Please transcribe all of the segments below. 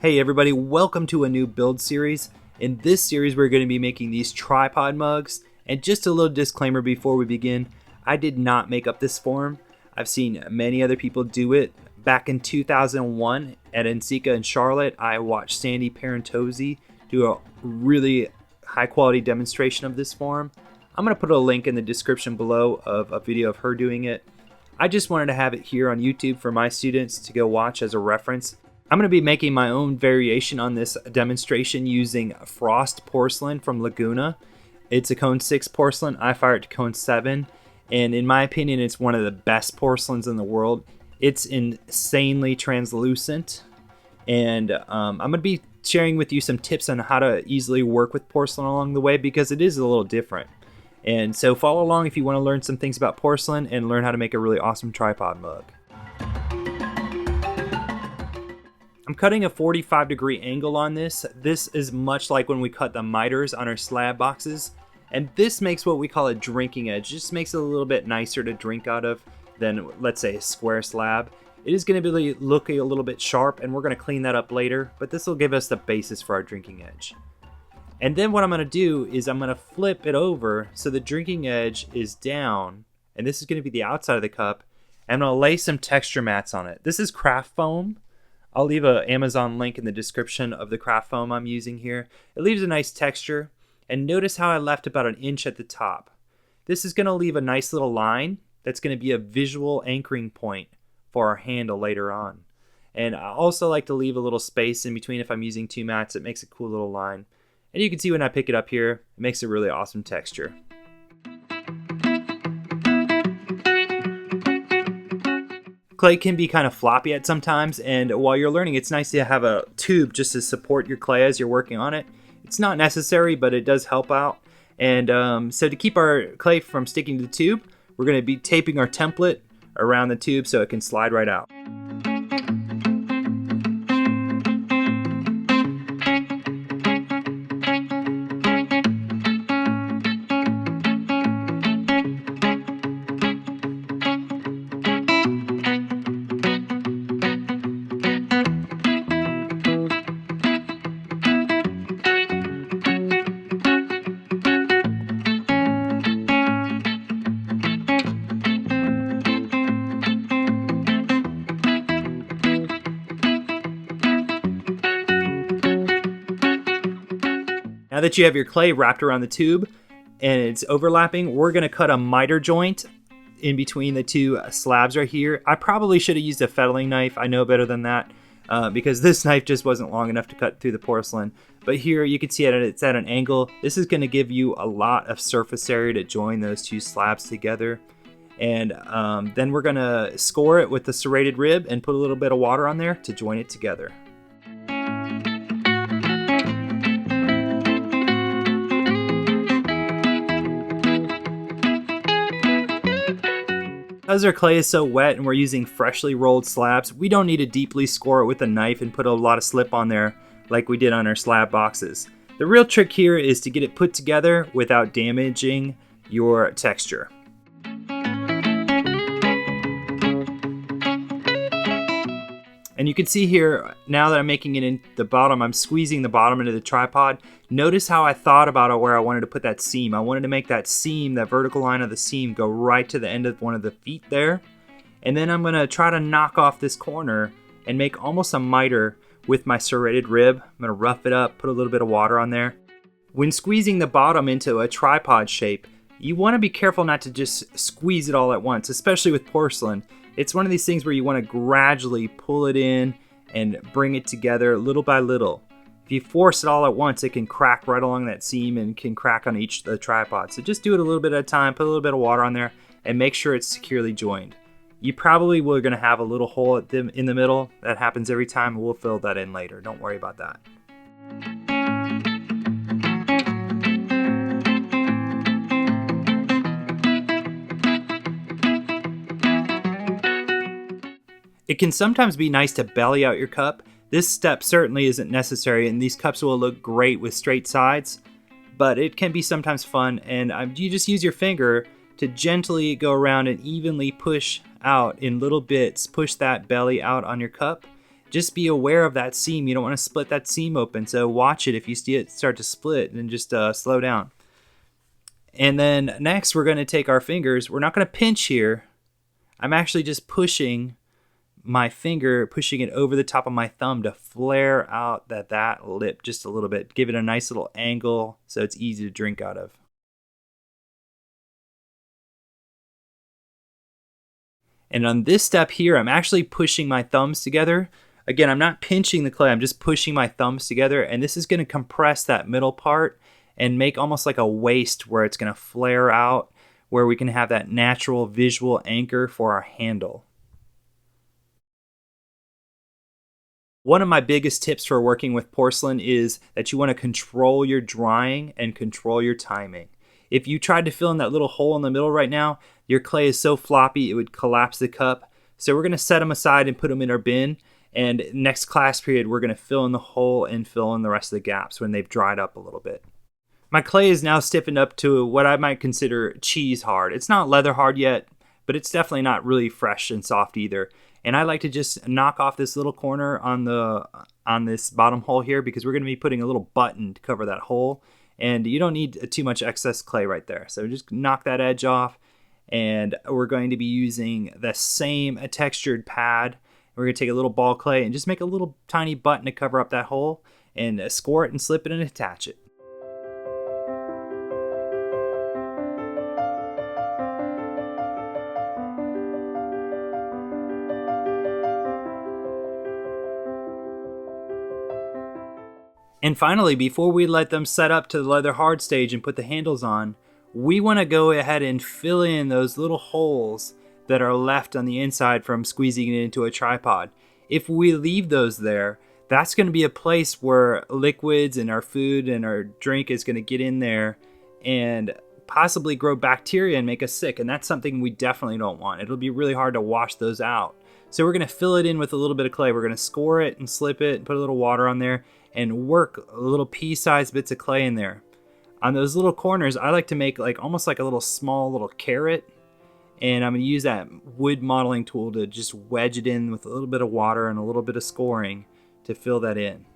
Hey everybody, welcome to a new build series. In this series we're going to be making these tripod mugs, and just a little disclaimer before we begin, I did not make up this form. I've seen many other people do it. Back in 2001 at NCECA in Charlotte, I watched Sandy Parentozzi do a really high quality demonstration of this form. I'm going to put a link in the description below of a video of her doing it. I just wanted to have it here on YouTube for my students to go watch as a reference. I'm going to be making my own variation on this demonstration using Frost Porcelain from Laguna. It's a cone 6 porcelain. I fire it to cone 7, and in my opinion it's one of the best porcelains in the world. It's insanely translucent, and I'm going to be sharing with you some tips on how to easily work with porcelain along the way, because it is a little different. And so follow along if you want to learn some things about porcelain and learn how to make a really awesome tripod mug. I'm cutting a 45-degree angle on this. This is much like when we cut the miters on our slab boxes. And this makes what we call a drinking edge. It just makes it a little bit nicer to drink out of than, let's say, a square slab. It is going to be looking a little bit sharp, and we're going to clean that up later. But this will give us the basis for our drinking edge. And then what I'm going to do is I'm going to flip it over so the drinking edge is down. And this is going to be the outside of the cup. And I'm going to lay some texture mats on it. This is craft foam. I'll leave an Amazon link in the description of the craft foam I'm using here. It leaves a nice texture, and notice how I left about an inch at the top. This is going to leave a nice little line that's going to be a visual anchoring point for our handle later on. And I also like to leave a little space in between if I'm using two mats. It makes a cool little line. And you can see when I pick it up here, it makes a really awesome texture. Clay can be kind of floppy at sometimes, and while you're learning, it's nice to have a tube just to support your clay as you're working on it. It's not necessary, but it does help out. And so to keep our clay from sticking to the tube, we're going to be taping our template around the tube so it can slide right out. Now that you have your clay wrapped around the tube and it's overlapping, we're going to cut a miter joint in between the two slabs right here. I probably should have used a fettling knife. I know better than that because this knife just wasn't long enough to cut through the porcelain. But here you can see it's at an angle. This is going to give you a lot of surface area to join those two slabs together. And then we're going to score it with the serrated rib and put a little bit of water on there to join it together. Because our clay is so wet and we're using freshly rolled slabs, we don't need to deeply score it with a knife and put a lot of slip on there like we did on our slab boxes. The real trick here is to get it put together without damaging your texture. And you can see here, now that I'm making it in the bottom, I'm squeezing the bottom into the tripod. Notice how I thought about it where I wanted to put that seam. I wanted to make that seam, that vertical line of the seam, go right to the end of one of the feet there. And then I'm gonna try to knock off this corner and make almost a miter with my serrated rib. I'm gonna rough it up, put a little bit of water on there. When squeezing the bottom into a tripod shape, you wanna be careful not to just squeeze it all at once, especially with porcelain. It's one of these things where you want to gradually pull it in and bring it together little by little. If you force it all at once, it can crack right along that seam and can crack on each of the tripods. So just do it a little bit at a time, put a little bit of water on there, and make sure it's securely joined. You probably were going to have a little hole in the middle. That happens every time. We'll fill that in later. Don't worry about that. It can sometimes be nice to belly out your cup. This step certainly isn't necessary, and these cups will look great with straight sides, but it can be sometimes fun, and you just use your finger to gently go around and evenly push out in little bits, push that belly out on your cup. just be aware of that seam. You don't want to split that seam open, so watch it. If you see it start to split, then just slow down. And then next we're going to take our fingers. We're not going to pinch here. I'm actually just pushing my finger, pushing it over the top of my thumb to flare out that lip just a little bit. Give it a nice little angle so it's easy to drink out of. And on this step here, I'm actually pushing my thumbs together. Again, I'm not pinching the clay, I'm just pushing my thumbs together, and this is going to compress that middle part and make almost like a waist where it's going to flare out, where we can have that natural visual anchor for our handle. One of my biggest tips for working with porcelain is that you want to control your drying and control your timing. If you tried to fill in that little hole in the middle right now, your clay is so floppy it would collapse the cup. So we're going to set them aside and put them in our bin. And next class period, we're going to fill in the hole and fill in the rest of the gaps when they've dried up a little bit. My clay is now stiffened up to what I might consider cheese hard. It's not leather hard yet, but it's definitely not really fresh and soft either. And I like to just knock off this little corner on this bottom hole here, because we're going to be putting a little button to cover that hole. And you don't need too much excess clay right there. So just knock that edge off. And we're going to be using the same textured pad. We're going to take a little ball clay and just make a little tiny button to cover up that hole, and score it and slip it and attach it. And finally, before we let them set up to the leather hard stage and put the handles on, we want to go ahead and fill in those little holes that are left on the inside from squeezing it into a tripod. If we leave those there, that's going to be a place where liquids and our food and our drink is going to get in there and possibly grow bacteria and make us sick. And that's something we definitely don't want. It'll be really hard to wash those out. So we're going to fill it in with a little bit of clay. We're going to score it and slip it and put a little water on there and work little pea-sized bits of clay in there. On those little corners, I like to make almost like a little small little carrot. And I'm going to use that wood modeling tool to just wedge it in with a little bit of water and a little bit of scoring to fill that in.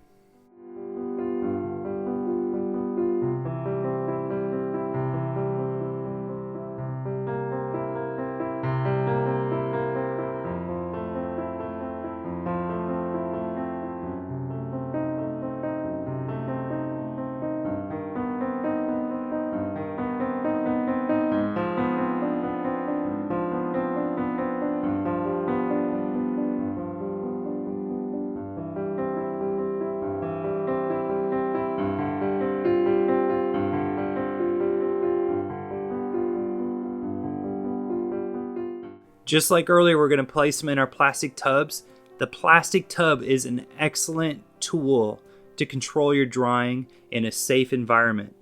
Just like earlier, we're going to place them in our plastic tubs. The plastic tub is an excellent tool to control your drying in a safe environment.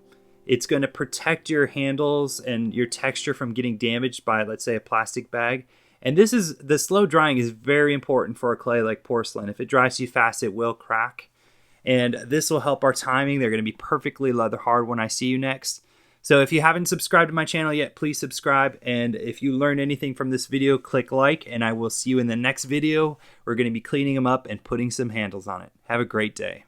It's going to protect your handles and your texture from getting damaged by, let's say, a plastic bag. And the slow drying is very important for a clay like porcelain. If it dries too fast, it will crack. And this will help our timing. They're going to be perfectly leather hard when I see you next. So if you haven't subscribed to my channel yet, please subscribe. And if you learned anything from this video, click like, and I will see you in the next video. We're going to be cleaning them up and putting some handles on it. Have a great day.